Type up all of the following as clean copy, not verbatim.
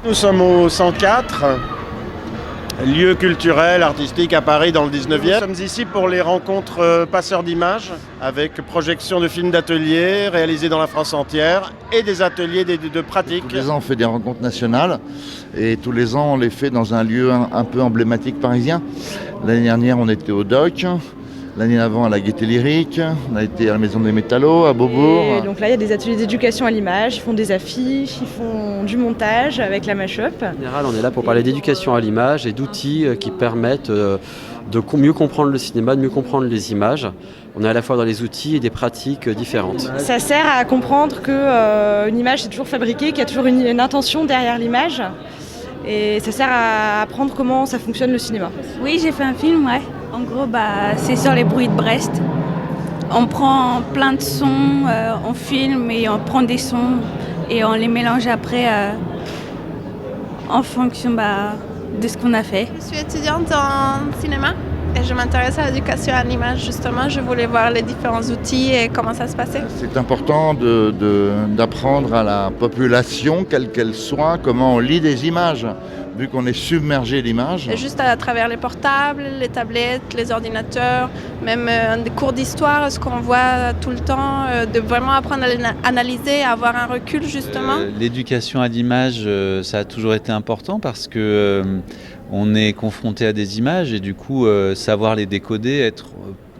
Nous sommes au 104, lieu culturel, artistique à Paris dans le 19e. Nous sommes ici pour les rencontres passeurs d'images avec projection de films d'atelier réalisés dans la France entière et des ateliers de pratique. Tous les ans on fait des rencontres nationales et tous les ans on les fait dans un lieu un peu emblématique parisien. L'année dernière on était au Doc. L'année avant à la Gaîté Lyrique, on a été à la Maison des Métallos, à Beaubourg. Et donc là, il y a des ateliers d'éducation à l'image, ils font des affiches, ils font du montage avec la Mashup. En général, on est là pour parler d'éducation à l'image et d'outils qui permettent de mieux comprendre le cinéma, de mieux comprendre les images. On est à la fois dans les outils et des pratiques différentes. Ça sert à comprendre qu'une image est toujours fabriquée, qu'il y a toujours une intention derrière l'image. Et ça sert à apprendre comment ça fonctionne le cinéma. Oui, j'ai fait un film, ouais. En gros, c'est sur les bruits de Brest. On prend plein de sons, on filme et on prend des sons et on les mélange après en fonction de ce qu'on a fait. Je suis étudiante en cinéma et je m'intéresse à l'éducation à l'image justement. Je voulais voir les différents outils et comment ça se passait. C'est important d'apprendre à la population, quelle qu'elle soit, comment on lit des images. Vu qu'on est submergé d'images. Juste à travers les portables, les tablettes, les ordinateurs, même des cours d'histoire, ce qu'on voit tout le temps, de vraiment apprendre à analyser, à avoir un recul justement. L'éducation à l'image, ça a toujours été important parce que on est confronté à des images et du coup savoir les décoder, être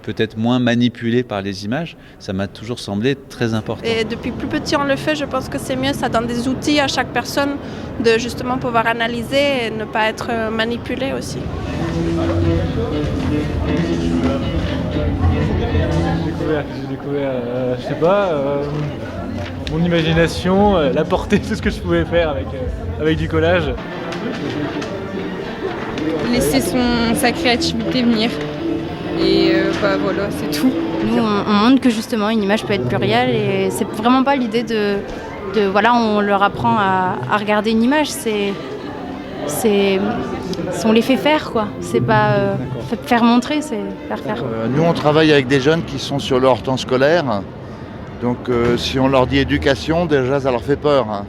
peut-être moins manipulé par les images, ça m'a toujours semblé très important. Et depuis plus petit on le fait, je pense que c'est mieux, ça donne des outils à chaque personne de justement pouvoir analyser et ne pas être manipulé aussi. J'ai découvert je sais pas, mon imagination, la portée, tout ce que je pouvais faire avec du collage. Laisser sa créativité venir. Et voilà, c'est tout. Nous, on montre que justement une image peut être plurielle et c'est vraiment pas l'idée de voilà, on leur apprend à regarder une image, on les fait faire quoi. C'est pas faire montrer, c'est faire. Nous, on travaille avec des jeunes qui sont sur leur temps scolaire. Donc, si on leur dit éducation, déjà, ça leur fait peur. Hein.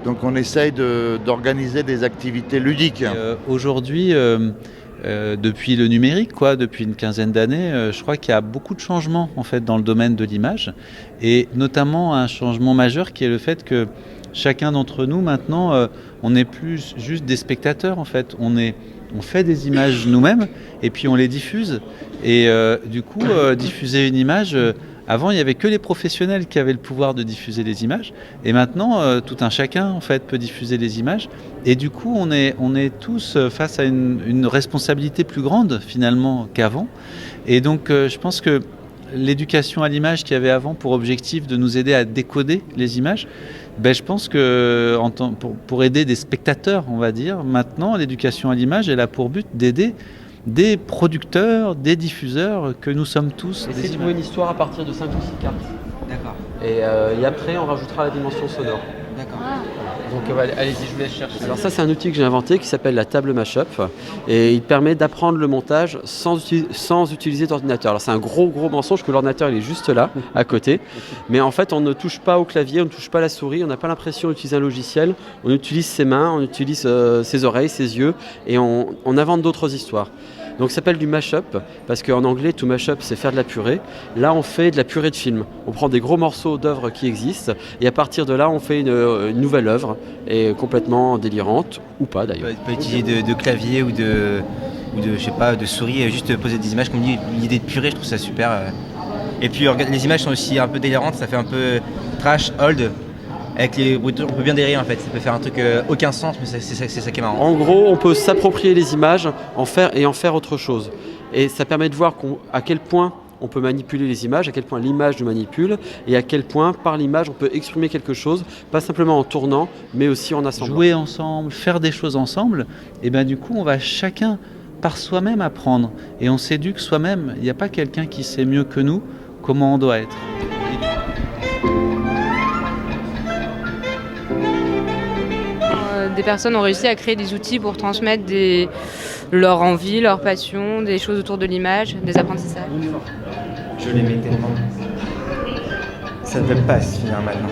Donc, on essaye d'organiser des activités ludiques. Aujourd'hui. Depuis le numérique, depuis une quinzaine d'années, je crois qu'il y a beaucoup de changements en fait dans le domaine de l'image et notamment un changement majeur qui est le fait que chacun d'entre nous maintenant, on n'est plus juste des spectateurs en fait, on fait des images nous-mêmes et puis on les diffuse et du coup diffuser une image. Avant, il n'y avait que les professionnels qui avaient le pouvoir de diffuser les images. Et maintenant, tout un chacun en fait, peut diffuser les images. Et du coup, on est tous face à une responsabilité plus grande finalement qu'avant. Et donc, je pense que l'éducation à l'image qui avait avant pour objectif de nous aider à décoder les images, je pense que pour aider des spectateurs, on va dire, maintenant, l'éducation à l'image, elle a pour but d'aider des producteurs, des diffuseurs que nous sommes tous. Essayez de jouer une histoire à partir de 5 ou 6 cartes. D'accord. Et après, on rajoutera la dimension sonore. D'accord. Donc allez-y, je vous laisse chercher. Alors ça, c'est un outil que j'ai inventé qui s'appelle la table Mashup et il permet d'apprendre le montage sans utiliser d'ordinateur. Alors c'est un gros mensonge que l'ordinateur il est juste là, à côté. Mais en fait, on ne touche pas au clavier, on ne touche pas à la souris, on n'a pas l'impression d'utiliser un logiciel. On utilise ses mains, on utilise ses oreilles, ses yeux et on invente d'autres histoires. Donc ça s'appelle du mash-up, parce qu'en anglais, to mash up, c'est faire de la purée. Là, on fait de la purée de film. On prend des gros morceaux d'œuvres qui existent, et à partir de là, on fait une nouvelle œuvre, et complètement délirante, ou pas d'ailleurs. On peut utiliser de clavier ou de je sais pas, de souris, juste poser des images, comme dit, l'idée de purée, je trouve ça super. Et puis les images sont aussi un peu délirantes, ça fait un peu trash, old. Avec les bruitures, on peut bien délirer en fait, ça peut faire un truc aucun sens, mais c'est ça qui est marrant. En gros, on peut s'approprier les images, en faire autre chose. Et ça permet de voir à quel point on peut manipuler les images, à quel point l'image nous manipule, et à quel point par l'image on peut exprimer quelque chose, pas simplement en tournant, mais aussi en assemblant. Jouer ensemble, faire des choses ensemble, et du coup on va chacun par soi-même apprendre. Et on s'éduque soi-même, il n'y a pas quelqu'un qui sait mieux que nous comment on doit être. Des personnes ont réussi à créer des outils pour transmettre des leur envie, leur passion, des choses autour de l'image, des apprentissages. Je l'aimais tellement. Ça ne peut pas se finir maintenant.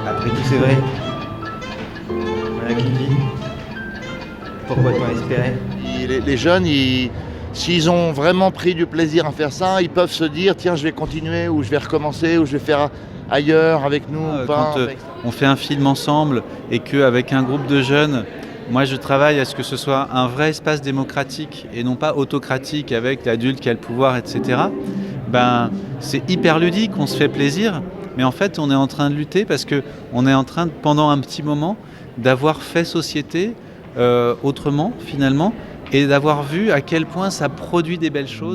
Après tout, c'est vrai. Voilà qui dit. Pourquoi t'en espérer? Les jeunes, s'ils ont vraiment pris du plaisir à faire ça, ils peuvent se dire tiens, je vais continuer, ou je vais recommencer, ou je vais faire ailleurs avec nous. Ou pas, Quand on fait un film ensemble et qu'avec un groupe de jeunes, moi je travaille à ce que ce soit un vrai espace démocratique et non pas autocratique avec l'adulte qui a le pouvoir, etc. Ben, c'est hyper ludique, on se fait plaisir, mais en fait on est en train de lutter parce qu'on est en train, pendant un petit moment, d'avoir fait société autrement finalement, et d'avoir vu à quel point ça produit des belles choses.